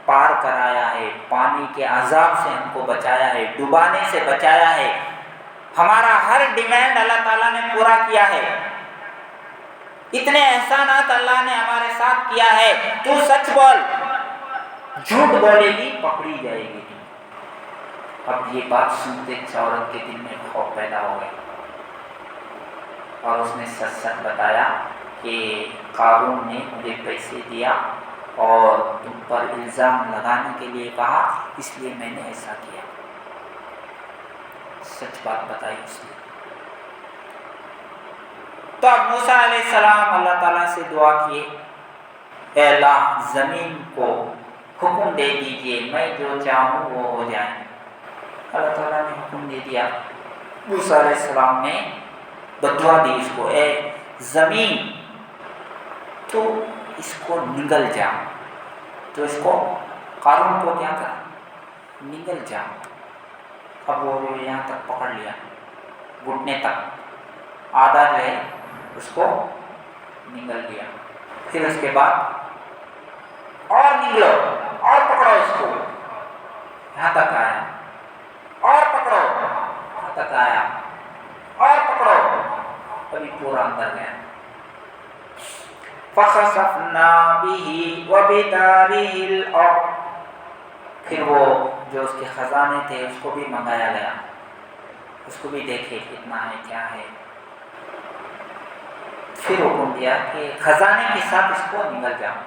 پار کرایا ہے، پانی کے عذاب سے ہم کو بچایا ہے، ڈوبانے سے بچایا ہے، ہمارا ہر ڈیمانڈ اللہ تعالیٰ نے پورا کیا ہے، اتنے احسانات اللہ نے ہمارے ساتھ کیا ہے، تو سچ بول. جھوٹ بولے گی پکڑی جائے گی. اب یہ بات سنتے اس عورت کے دل میں خوف پیدا ہو گیا اور اس نے سچ سچ بتایا کہ قارون نے مجھے پیسے دیا اور تم پر الزام لگانے کے لیے کہا، اس لیے میں نے ایسا کیا. سچ بات بتائی اس نے. تو اب موسیٰ علیہ السلام اللہ تعالیٰ سے دعا کیے، اے اللہ زمین کو حکم دے دیجئے میں جو چاہوں وہ ہو جائے. اللہ تعالیٰ نے حکم دے دیا. موسیٰ علیہ السلام نے بدعا دی اس کو، اے زمین تو اس کو نگل جا. تو اس کو قارون کو کیا کر؟ نگل جا. اب وہ یہاں تک پکڑ لیا، گھٹنے تک. آدھا جو ہے اس کو نگل دیا. پھر اس کے بعد اور نگلو اور پکڑو اس کو، یہاں تک آیا، اور پکڑو یہاں تک آیا، اور پکڑو، ابھی پورا اندر گیا. فخسفنا به وبداره الارض، پھر وہ جو اس کے خزانے تھے اس کو بھی منگایا گیا، اس کو بھی دیکھے کتنا ہے کیا ہے. پھر حکم دیا کہ خزانے کے ساتھ اس کو نگل جاؤ.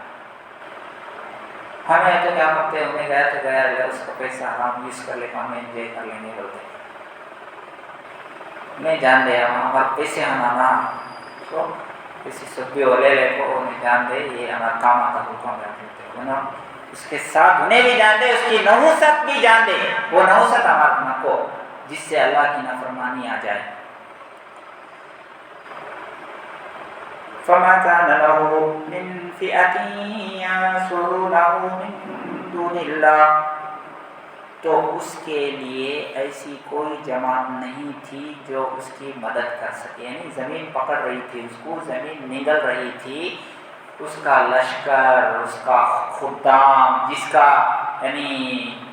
ہمیں تو کیا کرتے ہیں، ہمیں گیا تو گیا، اس کا پیسہ ہم یوز کر لیں، ہمیں انجوائے کر لیں گے بولتے ہیں. نہیں جان دے ہمارے پیسے ہمارا تو کسی سبھی والے لے کو انہیں جان دے یہ ہمارا کام آتا حکم ہے. اس کے ساتھ انہیں بھی جان دے، اس کی نحوست بھی جان دے، وہ نحوست ہمارا کو جس سے اللہ کی نافرمانی آ جائے. فما كان له من فئة ينصرونه من دون الله، تو اس کے لیے ایسی کوئی جماعت نہیں تھی جو اس کی مدد کر سکے. یعنی زمین پکڑ رہی تھی اس کو، زمین نگل رہی تھی، اس کا لشکر، اس کا خدام، جس کا یعنی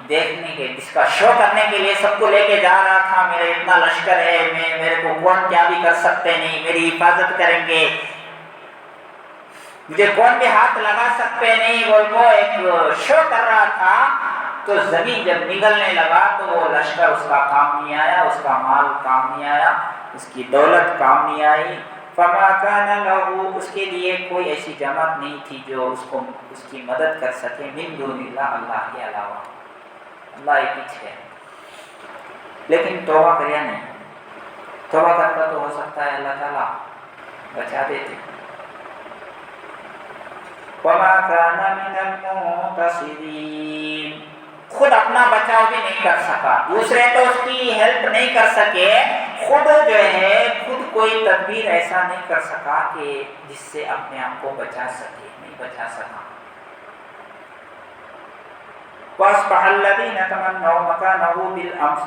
دیکھنے کے، جس کا شو کرنے کے لیے سب کو لے کے جا رہا تھا، میرا اتنا لشکر ہے، میرے کو کون کیا بھی کر سکتے نہیں، میری حفاظت کریں گے، مجھے کون بھی ہاتھ لگا سکتے نہیں، وہ ایک شو کر رہا تھا. تو زمین جب نگلنے لگا تو وہ لشکر اس کا کام نہیں آیا، اس کا مال کام نہیں آیا، اس کی دولت کام نہیں آئی. فما كان له، اس کے لیے کوئی ایسی جماعت نہیں تھی جو اس کو اس کی مدد کر سکے، من دون اللہ، اللہ کے علاوہ. اللہ ایک ہی ہے. لیکن توبہ کریا نہیں. توبہ کرتا تو ہو سکتا ہے اللہ تعالیٰ بچا دیتے. وما كان من المنتصرین، خود اپنا بچاؤ بھی نہیں کر سکا، دوسرے تو اس کی ہیلپ نہیں کر سکے، خود جو ہے خود کوئی تدبیر ایسا نہیں کر سکا کہ جس سے اپنے آپ کو بچا سکے، نہیں بچا سکا. وَأَصْبَحَ الَّذِينَ تَمَنَّوْا مَكَانَهُ بِالْأَمْسِ،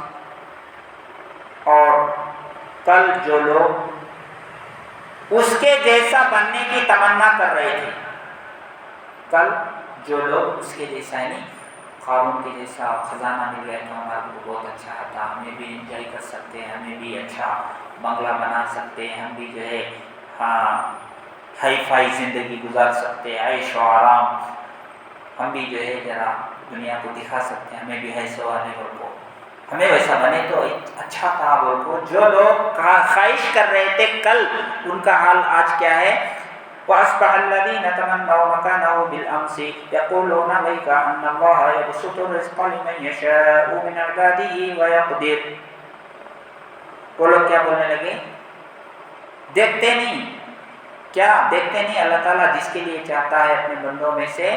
اور کل جو لوگ اس کے جیسا بننے کی تمنا کر رہے تھے، کل جو لوگ اس کے جیسا ہے، نہیں قارون کے جیسا خزانہ مل گیا تو ہمارے کو بہت اچھا آتا، ہمیں بھی انجوائے کر سکتے ہیں، ہمیں بھی اچھا بنگلہ بنا سکتے ہیں، ہم بھی جو ہے ہائی فائی زندگی گزار سکتے ہیں، عیش و آرام، ہم بھی جو ہے ذرا دنیا کو دکھا سکتے ہیں، ہمیں بھی ہے سو آنے بول کو، ہمیں ویسا بنے تو اچھا تھا بول کو. جو لوگ خواہش کر رہے تھے کل، ان کا حال آج کیا ہے. وَأَصْبَحَ الَّذِينَ تَمَنَّوْا مَكَانَهُ بِالْأَمْسِ يَقُولُونَ وَيْكَ أَنَّ اللَّهَ يَبْسُطُ الرِّزْقَ لِمَن يَشَاءُ مِنْ عِبَادِهِ وَيَقْدِرُ. وہ لوگ کیا بولنے لگے، دیکھتے نہیں کیا، دیکھتے نہیں اللہ تعالیٰ جس کے لیے چاہتا ہے اپنے بندوں میں سے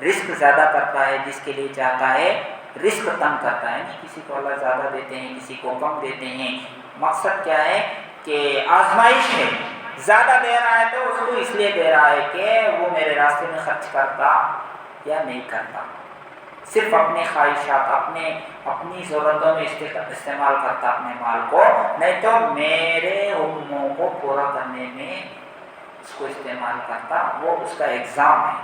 رزق زیادہ کرتا ہے، جس کے لیے چاہتا ہے رزق تنگ کرتا ہے. نہیں کسی کو اللہ زیادہ دیتے ہیں، کسی کو کم دیتے ہیں. مقصد کیا ہے کہ آزمائش ہے، زیادہ دے رہا ہے تو اس کو اس لیے دے رہا ہے کہ وہ میرے راستے میں خرچ کرتا یا نہیں کرتا، صرف اپنے خواہشات، اپنی ضرورتوں میں استعمال کرتا اپنے مال کو، نہیں تو میرے حکموں کو پورا کرنے میں اس کو استعمال کرتا. وہ اس کا ایگزام ہے.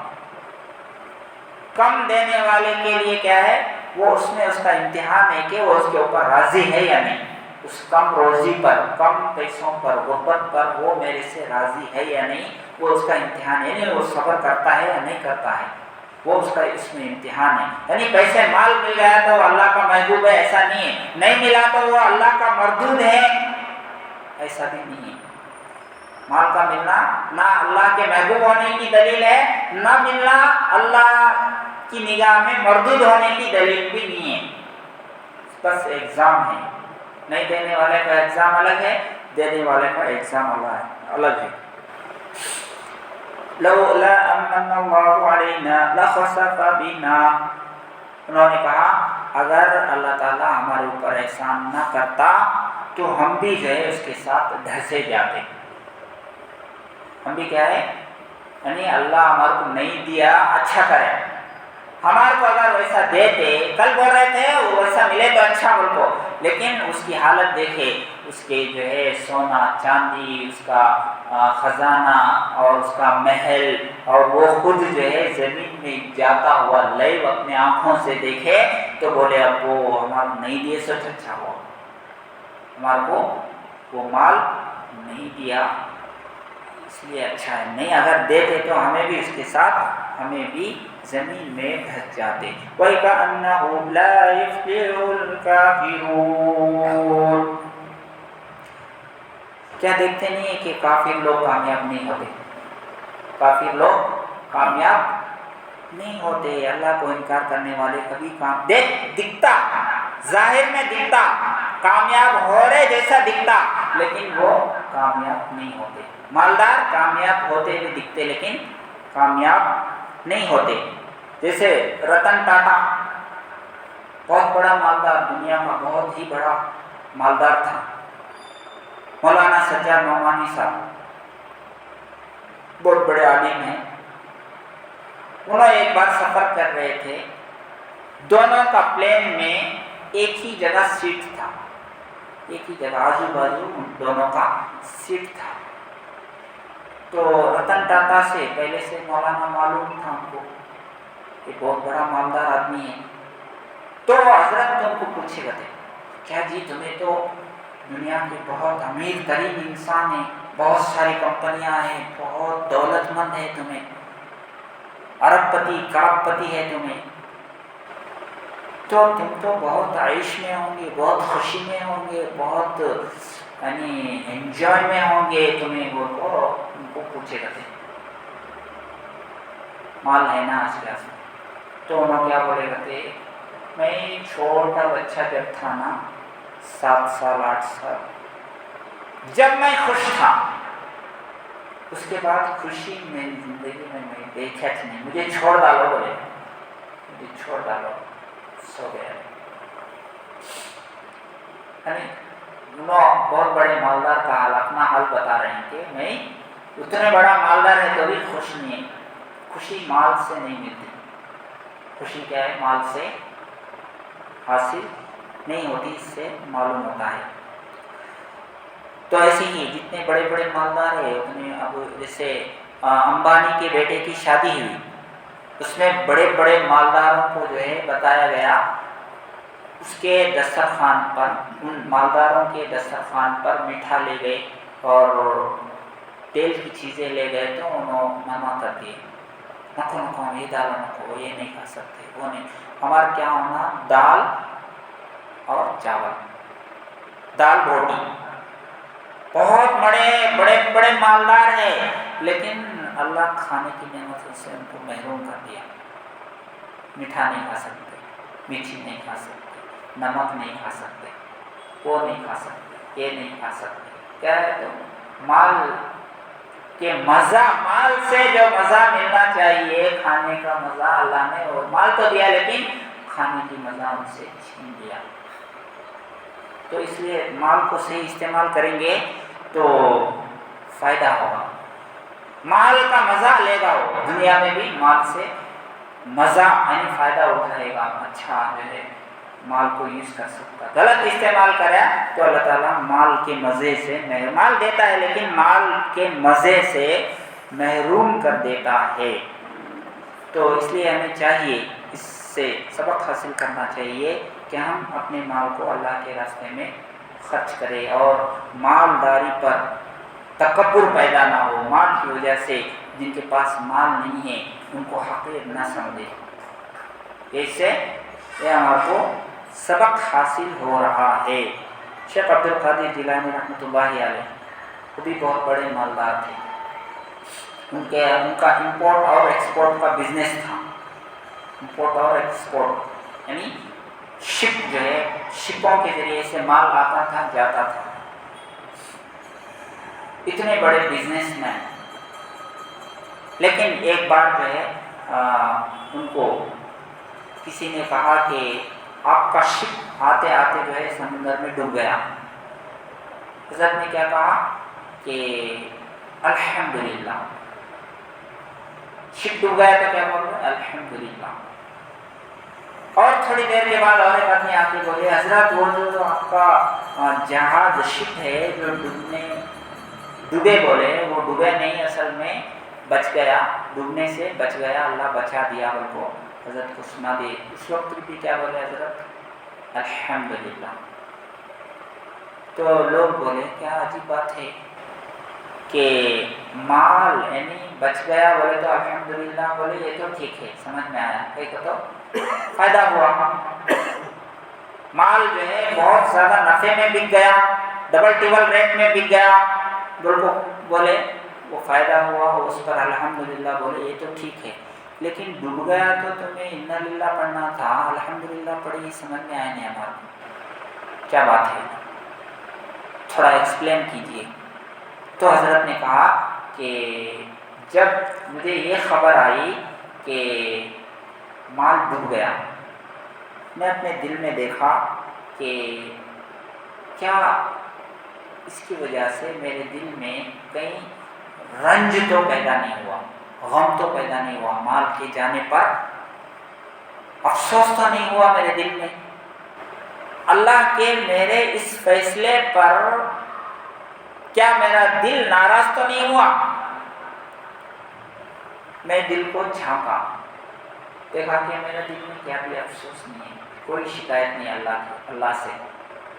کم دینے والے کے لیے کیا ہے، وہ اس میں اس کا امتحان ہے کہ وہ اس کے اوپر راضی ہے یا نہیں، اس کم روزی پر، کم پیسوں پر، غربت پر وہ میرے سے راضی ہے یا نہیں، وہ اس کا امتحان ہے. یعنی وہ صبر کرتا ہے یا نہیں کرتا ہے، وہ اس کا اس میں امتحان ہے. یعنی پیسے مال مل گیا تو اللہ کا محبوب ہے ایسا نہیں ہے، نہیں ملا تو وہ اللہ کا مردود ہے ایسا بھی نہیں ہے. مال کا ملنا نہ اللہ کے محبوب ہونے کی دلیل ہے، نہ ملنا اللہ کی نگاہ میں مردود ہونے کی دلیل بھی نہیں ہے. بس ایگزام ہے. نہیں دینے والے کا ایگزام الگ ہے، دینے والے کا ایگزام الگ ہے. لولا امن اللہ علینا لخسف بنا، انہوں نے کہا اگر اللہ تعالیٰ ہمارے اوپر احسان نہ کرتا تو ہم بھی جو ہے اس کے ساتھ دھسے جاتے. ہم بھی کیا ہے، یعنی اللہ ہمارے کو نہیں دیا، اچھا کرے. ہمارے کو اگر ویسا دیتے، کل بول رہے تھے وہ ویسا ملے تو اچھا بول کو، لیکن اس کی حالت دیکھے، اس کے جو ہے سونا چاندی، اس کا خزانہ اور اس کا محل، اور وہ خود جو ہے زمین میں جاتا ہوا لائیو اپنے آنکھوں سے دیکھے تو بولے اب وہ ہمارا نہیں دیے سوچ اچھا ہوا، ہمارے کو وہ مال نہیں دیا اس لیے اچھا ہے، نہیں اگر دیتے تو ہمیں بھی اس کے ساتھ ہمیں بھی زمین میں دھس جاتے۔ وَكَأَنَّهُ لَا يُفْلِحُ الْكَافِرُونَ، کیا دیکھتے نہیں ہیں کہ کافر لوگ کامیاب نہیں ہوتے، کافر لوگ کامیاب نہیں ہوتے، اللہ کو انکار کرنے والے کبھی دکھتا ظاہر میں دکھتا کامیاب ہو رہے جیسا دکھتا، لیکن وہ کامیاب نہیں ہوتے۔ مالدار کامیاب ہوتے ہوئے دکھتے لیکن کامیاب نہیں ہوتے۔ جیسے رتن ٹاٹا بہت بڑا مالدار، دنیا کا بہت ہی بڑا مالدار تھا۔ مولانا سجاد نعمانی صاحب بہت بڑے عالم ہیں، انہوں ایک بار سفر کر رہے تھے، دونوں کا پلین میں ایک ہی جگہ سیٹ تھا، ایک ہی جگہ آجو بازو دونوں کا سیٹ تھا۔ تو رتن ٹاٹا سے پہلے سے مولانا معلوم تھا ان کو کہ بہت بڑا مالدار آدمی ہے، تو حضرت ان کو پوچھے گا تھے کیا جی تمہیں تو دنیا کے بہت امیر ترین انسان ہیں، بہت ساری کمپنیاں ہیں، بہت دولت مند ہے، تمہیں ارب پتی کروڑ پتی ہے تمہیں، تو تم تو بہت عیش میں ہوں گے، بہت خوشی میں ہوں گے، بہت یعنی انجوائے میں ہوں گے، تمہیں وہ ان کو پوچھے گا تھے مال ہے نا آج کے آس میں، تو انہوں کیا بولے گا تھے میں چھوٹا بچہ جب تھا نا 7 سال 8 سال، جب میں خوش تھا اس کے بعد خوشی میری زندگی میں دیکھا تھی نہیں، مجھے چھوڑ ڈالو بولے، مجھے چھوڑ ڈالو، سو گیا۔ یعنی بہت بڑے مالدار کا حال اپنا حال بتا رہے ہیں کہ میں اتنے بڑا مالدار ہے تو بھی خوش نہیں ہے، خوشی مال سے نہیں ملتی، خوشی کیا ہے مال سے حاصل نہیں ہوتی، اس سے معلوم ہوتا ہے۔ تو ایسے ہی جتنے بڑے بڑے مالدار ہیں اتنے، اب جیسے امبانی کے بیٹے کی شادی ہوئی، اس میں بڑے بڑے مالداروں کو جو ہے بتایا گیا، اس کے دسترخوان پر، ان مالداروں کے دسترخوان پر میٹھا لے گئے اور تیل کی چیزیں لے گئے تو انہوں منع کر دیے، نکو نکو یہ ڈالا نکو، یہ نہیں کھا سکتے، وہ نہیں، ہمارا کیا ہونا دال اور چاول، دال روٹی، بہت بڑے بڑے مالدار ہیں، لیکن اللہ کھانے کی نعمت سے ان کو محروم کر دیا، میٹھا نہیں کھا سکتے، میٹھی نہیں کھا سکتے، نمک نہیں کھا سکتے، وہ نہیں کھا سکتے، یہ نہیں کھا سکتے، کیا ہے تو مال کے مزہ، مال سے جو مزہ ملنا چاہیے، کھانے کا مزہ اللہ نے اور مال تو دیا لیکن کھانے کی مزہ ان سے چھین لیا۔ تو اس لیے مال کو صحیح استعمال کریں گے تو فائدہ ہوگا، مال کا مزہ لے گا، وہ دنیا میں بھی مال سے مزہ یعنی فائدہ اٹھائے گا، اچھا جو ہے مال کو یوز کر سکتا، غلط استعمال کرے تو اللہ تعالیٰ مال کے مزے سے مال دیتا ہے لیکن مال کے مزے سے محروم کر دیتا ہے۔ تو اس لیے ہمیں چاہیے، اس سے سبق حاصل کرنا چاہیے کہ ہم اپنے مال کو اللہ کے راستے میں خرچ کریں اور مالداری پر تکبر پیدا نہ ہو، مال کی وجہ سے جن کے پاس مال نہیں ہے ان کو حقیر نہ سمجھے، اس سے یہ ہمارے کو سبق حاصل ہو رہا ہے۔ شیخ عبد القادر جیلانی رحمۃ اللہ علیہ وہ بھی بہت بڑے مالدار تھے، ان کا امپورٹ اور ایکسپورٹ کا بزنس تھا، امپورٹ اور ایکسپورٹ یعنی شپ جو ہے، شپوں کے ذریعے سے مال آتا تھا جاتا تھا، اتنے بڑے بزنس مین، لیکن ایک بار جو ہے ان کو کسی نے کہا کہ آپ کا شپ آتے آتے جو ہے سمندر میں ڈوب گیا، حضرت نے کیا کہا کہ الحمدللہ، شپ ڈوب گیا تو کیا بول رہے الحمدللہ، تھوڑی دیر کے بعد اور ایک آدمی آ کے بولے حضرت وہ جو آپ کا جہاز شپ ہے جو ڈوبے بولے وہ ڈوبے نہیں، اصل میں بچ گیا، ڈوبنے سے بچ گیا، اللہ بچا دیا ان کو، حضرت کو سنا دے۔ اس وقت بھی کیا بولے حضرت؟ الحمدللہ۔ تو لوگ بولے کیا عجیب بات ہے کہ مال یعنی بچ گیا بولے تو الحمدللہ بولے، یہ تو ٹھیک ہے، سمجھ میں آیا، کہیں کو تو فائدہ ہوا، مال جو ہے بہت زیادہ نفع میں بک گیا، ڈبل ٹیبل ریٹ میں بک گیا، بولے وہ فائدہ ہوا، اس پر الحمدللہ بولے، یہ تو ٹھیک ہے، لیکن ڈوب گیا تو تمہیں انا للہ پڑھنا تھا، الحمدللہ پڑھی، سمجھ میں آیا نہیں ہمارے کو کیا بات ہے، تھوڑا ایکسپلین کیجیے۔ تو حضرت نے کہا کہ جب مجھے یہ خبر آئی کہ مال ڈوب گیا، میں اپنے دل میں دیکھا کہ کیا اس کی وجہ سے میرے دل میں کہیں رنج تو پیدا نہیں ہوا، غم تو پیدا نہیں ہوا، مال کے جانے پر افسوس تو نہیں ہوا میرے دل میں، اللہ کے میرے اس فیصلے پر کیا میرا دل ناراض تو نہیں ہوا؟ میں دل کو جھانکا، دیکھا کہ میرے دل میں کیا بھی افسوس نہیں ہے، کوئی شکایت نہیں اللہ سے،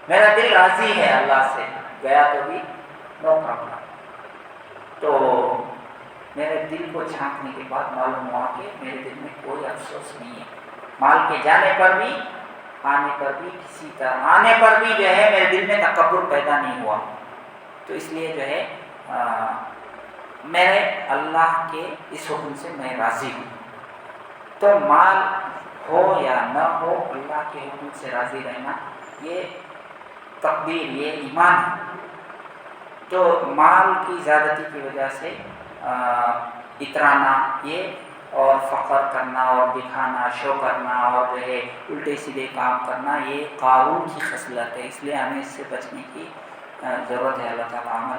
میرا دل راضی ہے اللہ سے، گیا تو بھی نو پرابلم۔ تو میرے دل کو جھانکنے کے بعد معلوم ہوا کہ میرے دل میں کوئی افسوس نہیں ہے، مال کے جانے پر بھی، آنے پر بھی، کسی طرح آنے پر بھی جو ہے میرے دل میں تکبر پیدا نہیں ہوا۔ تو اس لیے جو ہے میرے اللہ کے اس حکم سے میں راضی ہوں۔ تو مال ہو یا نہ ہو، اللہ کے حکم سے راضی رہنا یہ تقدیر، یہ ایمان ہے۔ تو مال کی زیادتی کی وجہ سے اترانا یہ اور فخر کرنا اور دکھانا، شو کرنا اور جو ہے الٹے سیدھے کام کرنا، یہ قارون کی خصلت ہے، اس لیے ہمیں اس سے بچنے کی ضرورت ہے۔ اللہ تعالیٰ عمل